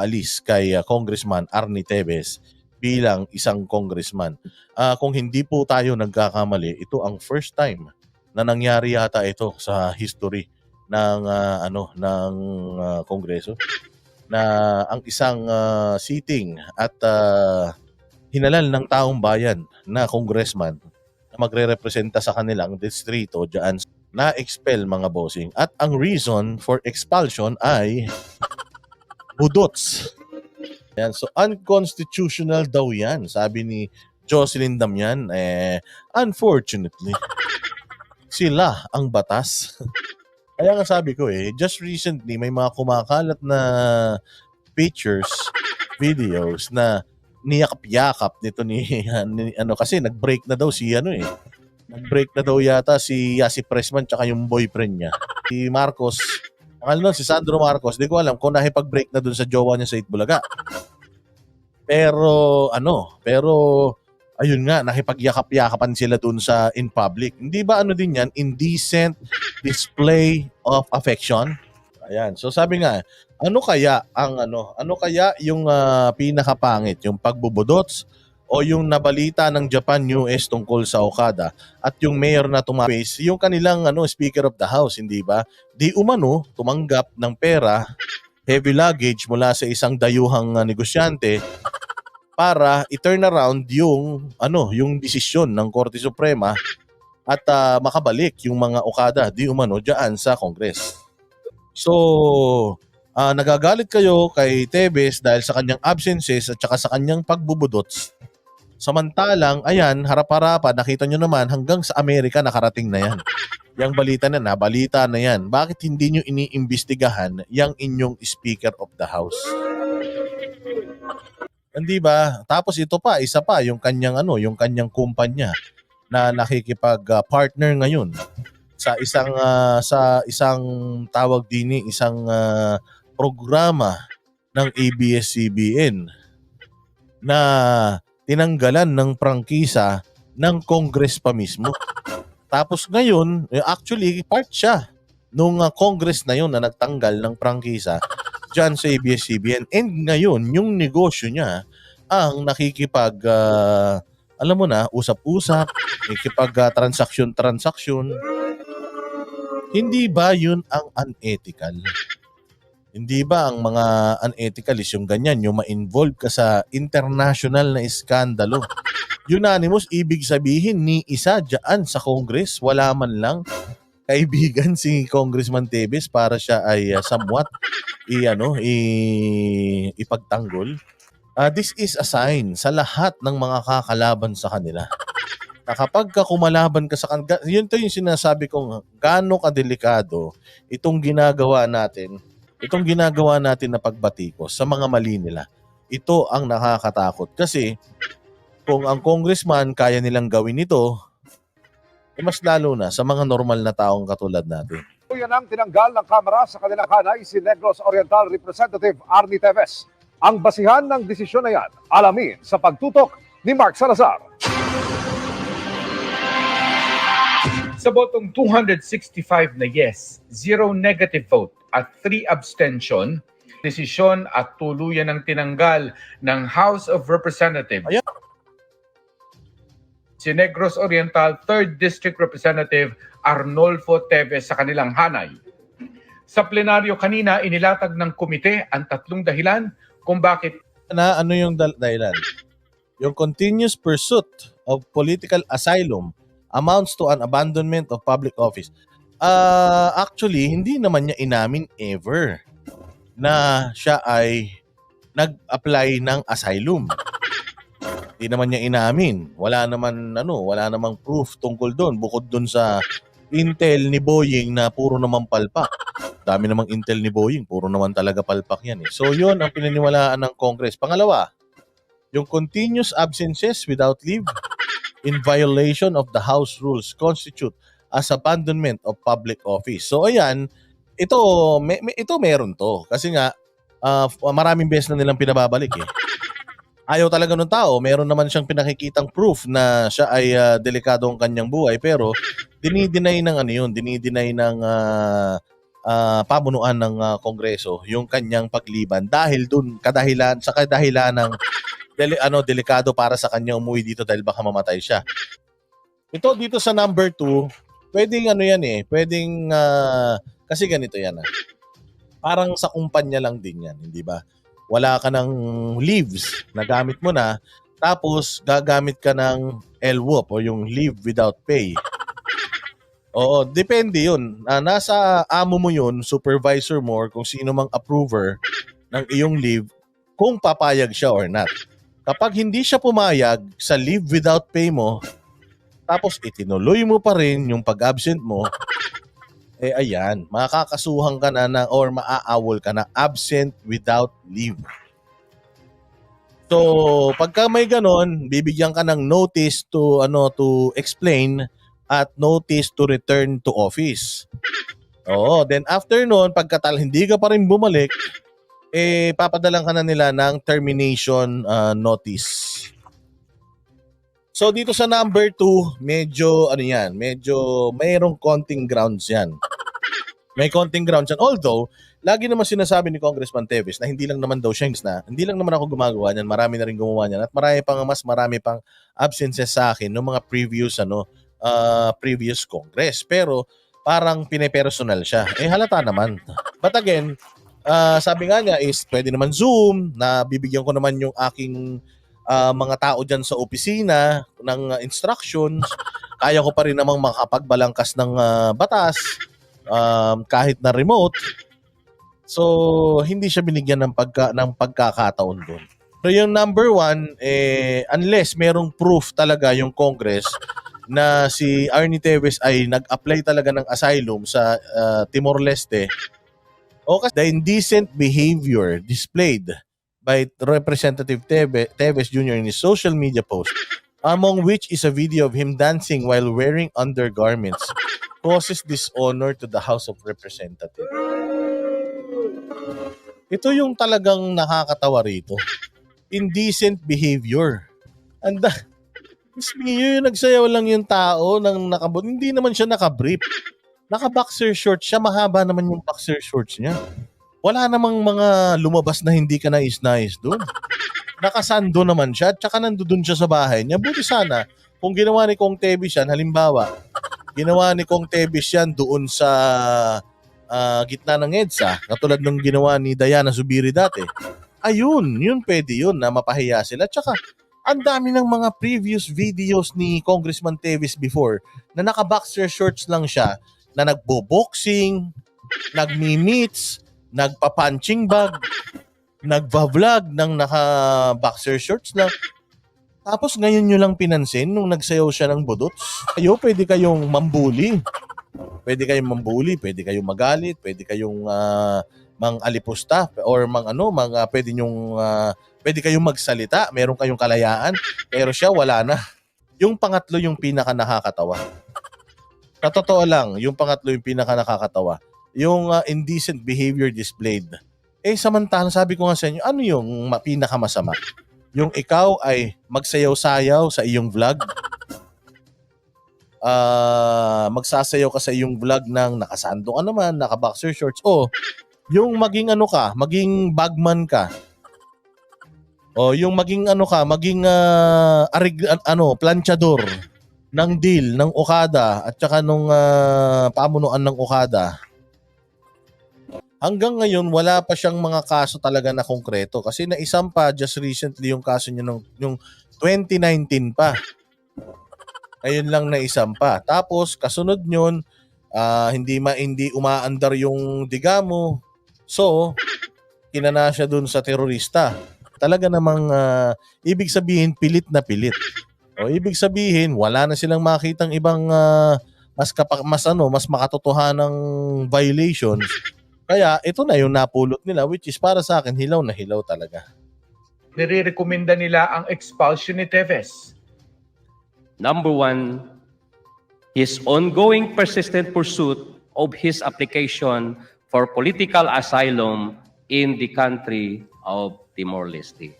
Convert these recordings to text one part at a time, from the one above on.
alis kay Congressman Arnie Teves bilang isang congressman. Kung hindi po tayo nagkakamali, ito ang first time na nangyari yata ito sa history ng Kongreso, na ang isang sitting at hinalal ng taong bayan na congressman na magre-representa sa kanilang distrito diyan na-expel, mga bossing. At ang reason for expulsion ay budots. Yan. So, unconstitutional daw yan, sabi ni Jocelyn Damian. Unfortunately, sila ang batas. Kaya nga sabi ko just recently, may mga kumakalat na pictures, videos na niyakap-yakap nito ni kasi nag-break na daw si nag-break na daw yata si Yasi Pressman tsaka yung boyfriend niya. Si Marcos, si Sandro Marcos, di ko alam kung nakipag-break na dun sa jowa niya sa Itbulaga. Pero ayun nga, nakipag-yakap-yakapan sila dun sa in public. Hindi ba din yan? Indecent display of affection? Ayan. So sabi nga, ano kaya yung pinakapangit? Yung pagbubudots o yung nabalita ng Japan News tungkol sa Okada at yung mayor na tumawis, yung kanilang Speaker of the House, hindi ba? Di umano tumanggap ng pera, heavy luggage mula sa isang dayuhang negosyante para i-turn around yung desisyon ng Korte Suprema at makabalik yung mga Okada di umano diyan sa Congress. So, nagagalit kayo kay Teves dahil sa kanyang absences at saka sa kanyang pagbubudots. Samantalang, ayan, harap-harapan, nakita nyo naman hanggang sa Amerika nakarating na yan. Yang balita na balita na yan. Bakit hindi nyo iniimbestigahan yung inyong Speaker of the House? Hindi ba? Tapos ito pa, isa pa, yung kanyang kumpanya na nakikipag-partner ngayon sa isang tawag din isang programa ng ABS-CBN na tinanggalan ng prangkisa ng Congress pa mismo. Tapos ngayon, actually part siya nung Congress na yun na nagtanggal ng prangkisa dyan sa ABS-CBN. And ngayon, yung negosyo niya ang nakikipag usap-usap, nakikipag-transaksyon. Hindi ba yun ang unethical? Hindi ba ang mga unethical is yung ganyan, yung ma-involve ka sa international na iskandalo? Unanimous, ibig sabihin ni isa dyan sa Congress, wala man lang kaibigan si Congressman Teves para siya ay somewhat ipagtanggol. This is a sign sa lahat ng mga kakalaban sa kanila. Na kapag kumalaban ka sa kanila, yun to yung sinasabi kong gaano kadelikado itong ginagawa natin na pagbatikos sa mga mali nila. Ito ang nakakatakot kasi kung ang congressman kaya nilang gawin ito, mas lalo na sa mga normal na taong katulad natin. Yan ang tinanggal ng Kamara sa kanilang hanay si Negros Oriental Representative Arnie Teves. Ang basihan ng desisyon na yan, alamin sa pagtutok ni Mark Salazar. Sa botong 265 na yes, 0 negative vote at 3 abstention, desisyon at tuluyan ng tinanggal ng House of Representatives. Ayan. Si Negros Oriental 3rd District Representative Arnolfo Teves sa kanilang hanay. Sa plenaryo kanina, inilatag ng komite ang 3 dahilan kung bakit ano yung dahilan? Yung continuous pursuit of political asylum amounts to an abandonment of public office. Actually, hindi naman niya inamin ever na siya ay nag-apply ng asylum. Hindi naman niya inamin. Wala namang proof tungkol doon bukod doon sa intel ni Boying na puro naman palpak. Dami namang intel ni Boying, puro naman talaga palpak yan eh. So yun ang pinaniwalaan ng Congress. Pangalawa, yung continuous absences without leave in violation of the House rules constitute as abandonment of public office. So ayan, ito meron to. Kasi nga, maraming beses na nilang pinababalik eh. Ayaw talaga ng tao, meron naman siyang pinakikitang proof na siya ay delikado ang kanyang buhay, pero dinideny ng pamunuan ng Kongreso yung kanyang pagliban dahil dun kadahilan ng delikado para sa kanya umuwi dito dahil baka mamatay siya. Ito dito sa number 2, pwedeng pwedeng kasi ganito yan. Parang sa kumpanya lang din yan, hindi ba? Wala ka ng leaves na gamit mo na, tapos gagamit ka ng LWOP o yung leave without pay. Oo, depende yun. Nasa amo mo yun, supervisor mo, or kung sino mang approver ng iyong leave, kung papayag siya or not. Kapag hindi siya pumayag sa leave without pay mo, tapos itinuloy mo pa rin yung pag-absent mo, ayan, makakasuhan ka na or maaawol ka na absent without leave. So, pagka may ganon, bibigyan ka ng notice to explain at notice to return to office. Oo, then after noon, hindi ka pa rin bumalik, papadalan ka na nila ng termination notice. So dito sa number 2, medyo mayroong konting grounds yan. May konting grounds yan. Although, lagi naman sinasabi ni Congressman Teves na hindi lang naman daw siya hindi lang naman ako gumagawa niyan, marami na rin gumawa niyan at marami pang absences sa akin ng mga previous Congress. Pero parang pinepersonal siya. Halata naman. But again, sabi nga niya is pwede naman Zoom, na bibigyan ko naman yung aking mga tao dyan sa opisina ng instructions. Kaya ko pa rin namang makapagbalangkas ng batas kahit na remote. So, hindi siya binigyan ng pagkakataon doon. So, yung number 1, unless merong proof talaga yung Congress na si Arnie Teves ay nag-apply talaga ng asylum sa Timor-Leste, o kasi the indecent behavior displayed by Representative Teves Jr. in his social media post, among which is a video of him dancing while wearing undergarments, causes dishonor to the House of Representatives. Ito yung talagang nakakatawa rito. Indecent behavior. Yung nagsayaw lang yung tao ng hindi naman siya nakabrief. Naka-boxer shorts siya, mahaba naman yung boxer shorts niya. Wala namang mga lumabas na hindi ka nais-nais doon. Nakasando naman siya, tsaka nandoon siya sa bahay niya. Buti sana, kung ginawa ni Kong Tevis yan, halimbawa, ginawa ni Kong Tevis yan doon sa gitna ng EDSA, katulad ng ginawa ni Diana Zubiri dati. Ayun, yun pwede yun na mapahiya sila. Tsaka, ang dami ng mga previous videos ni Congressman Tevis before na naka-boxer shorts lang siya, na nagbo-boxing, nagmi-meets, nagpa-punching bag, nagva-vlog ng naka-boxer shorts lang. Tapos ngayon nyo lang pinansin nung nagsayaw siya ng budots. Pwede kayong mambuli. Pwede kayong magalit, pwede kayong mang-alipusta or pwede kayong magsalita, meron kayong kalayaan, pero siya wala na. Yung pangatlo yung pinaka nakakatawa. Sa totoo lang, yung pangatlo yung pinaka nakakatawa. Yung indecent behavior displayed. Samantalang sabi ko nga sa inyo, ano yung pinakamasama? Yung ikaw ay magsayaw-sayaw sa iyong vlog, magsasayaw ka sa iyong vlog ng nakasando ka naman, naka-boxer shorts, o yung maging maging bagman ka, o yung maging planchador ng deal ng Okada at saka nung pamunuan ng Okada. Hanggang ngayon, wala pa siyang mga kaso talaga na konkreto. Kasi naisampa just recently yung kaso niya yung 2019 pa. Ngayon lang naisampa. Tapos, kasunod nyon, hindi umaandar yung digamo. So, kinana siya dun sa terorista. Talaga namang, ibig sabihin, pilit na pilit. O ibig sabihin, wala na silang makitang ibang mas makatotohanang violations. Kaya ito na yung napulot nila, which is para sa akin hilaw na hilaw talaga. Nire-recommenda nila ang expulsion ni Teves. Number 1, his ongoing persistent pursuit of his application for political asylum in the country of Timor-Leste.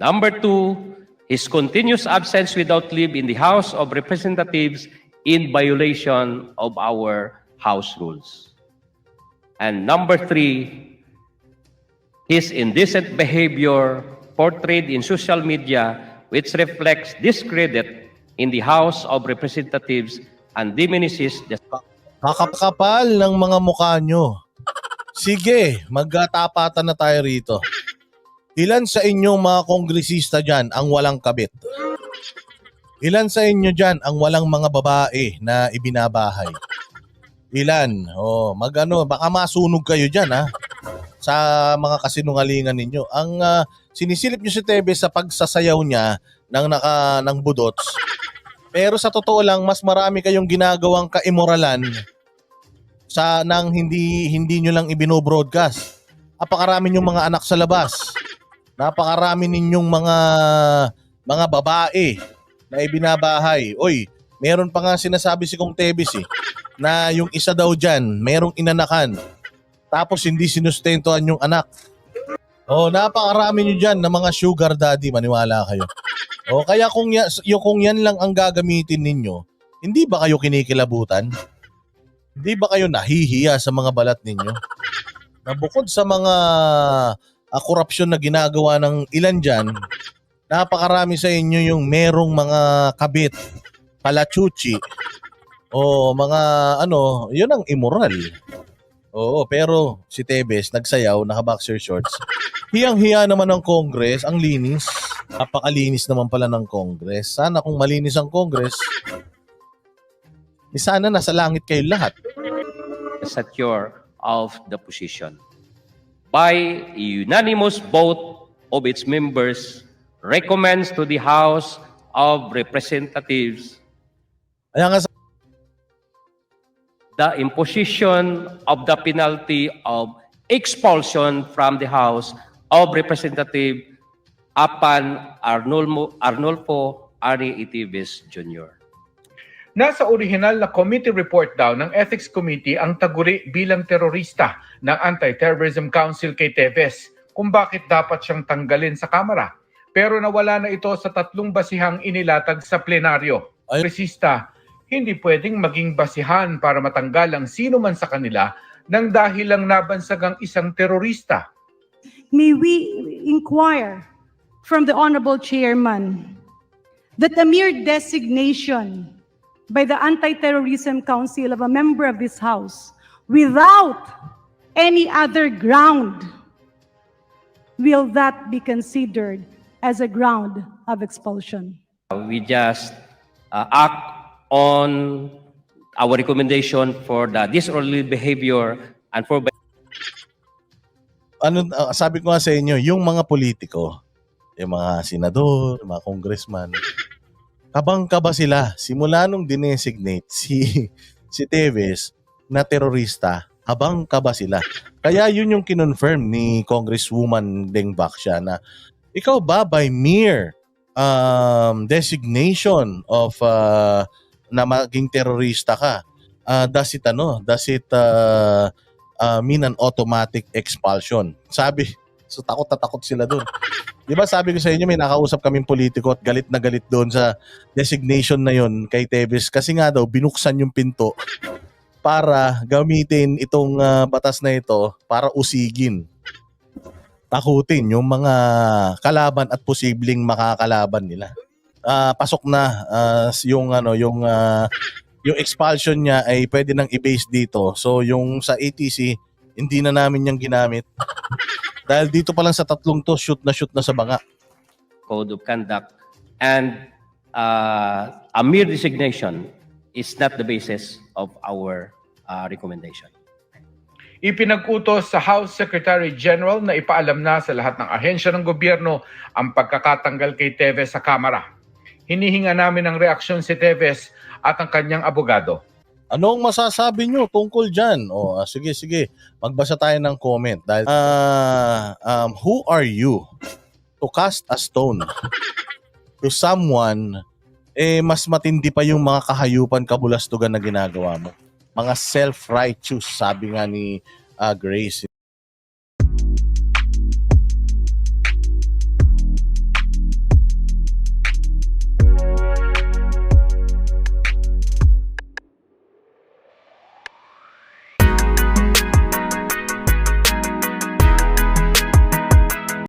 Number 2, his continuous absence without leave in the House of Representatives in violation of our House rules. And number 3, his indecent behavior portrayed in social media which reflects discredit in the House of Representatives and diminishes the Kakapal ng mga mukha nyo. Sige, magkatapatan na tayo rito. Ilan sa inyong mga kongresista dyan ang walang kabit? Ilan sa inyo dyan ang walang mga babae na ibinabahay? Ilan? Baka masunog kayo dyan ha, sa mga kasinungalingan ninyo. Ang sinisilip nyo si Tevez sa pagsasayaw niya ng budots. Pero sa totoo lang, mas marami kayong ginagawang kaimoralan nang hindi nyo lang ibino-broadcast. Napakarami ninyong mga anak sa labas. Napakarami ninyong mga babae na ibinabahay. Oy, meron pa nga sinasabi si Kong Tevez na yung isa daw dyan, merong inanakan. Tapos hindi sinustentuhan yung anak. Napakarami nyo dyan na mga sugar daddy, maniwala kayo. Kaya kung yan lang ang gagamitin ninyo, hindi ba kayo kinikilabutan? Hindi ba kayo nahihiya sa mga balat ninyo? Na bukod sa mga korupsyon na ginagawa ng ilan dyan, napakarami sa inyo yung merong mga kabit, palachuchi, mga yun ang immoral. Pero si Tevez nagsayaw, naka-boxer shorts. Hiyang-hiya naman ng Congress, ang linis. Napakalinis naman pala ng Congress. Sana kung malinis ang Congress, sana nasa langit kayo lahat. secure of the position. By unanimous vote of its members, recommends to the House of Representatives Ayan nga, the imposition of the penalty of expulsion from the House of Representatives upon Arnulfo Ari Itives Jr. Nasa orihinal na committee report daw ng Ethics Committee ang taguri bilang terorista ng Anti-Terrorism Council kay Tevez kung bakit dapat siyang tanggalin sa Kamara. Pero nawala na ito sa 3 basihang inilatag sa plenaryo. Resista, hindi pwedeng maging basihan para matanggal ang sino man sa kanila nang dahil lang nabansagang isang terorista. May we inquire from the Honorable Chairman that the mere designation by the Anti-Terrorism Council of a member of this House without any other ground, will that be considered as a ground of expulsion? We just act on our recommendation for the disorderly behavior and for sabi ko nga sa inyo, yung mga politiko, yung mga senador, yung mga congressman, kabang-kaba sila simula nung dinesignate si Tevez na terorista, kabang-kaba sila. Kaya yun yung kinonfirm ni Congresswoman Deng Baksya na ikaw ba by mere designation of na maging terorista ka, does it mean an automatic expulsion? Sabi, so takot na takot sila doon. Di ba sabi ko sa inyo, may nakausap kaming politiko at galit na galit doon sa designation na yon kay Tevez kasi nga daw binuksan yung pinto para gamitin itong batas na ito para usigin, takutin yung mga kalaban at posibleng makakalaban nila. Pasok na yung expulsion niya ay pwede nang i-base dito. So yung sa ATC hindi na namin yung ginamit. Dahil dito pa lang sa 3 to, shoot na sa banga. Code of Conduct, and a mere designation is not the basis of our recommendation. Ipinag-utos sa House Secretary General na ipaalam na sa lahat ng ahensya ng gobyerno ang pagkakatanggal kay Tevez sa Kamara. Hinihinga namin ng reaksyon si Tevez at ang kanyang abogado. Anong masasabi nyo tungkol dyan? Sige. Magbasa tayo ng comment. Dahil, who are you to cast a stone to someone, mas matindi pa yung mga kahayupan, kabulastugan na ginagawa mo. Mga self-righteous, sabi nga ni Grace.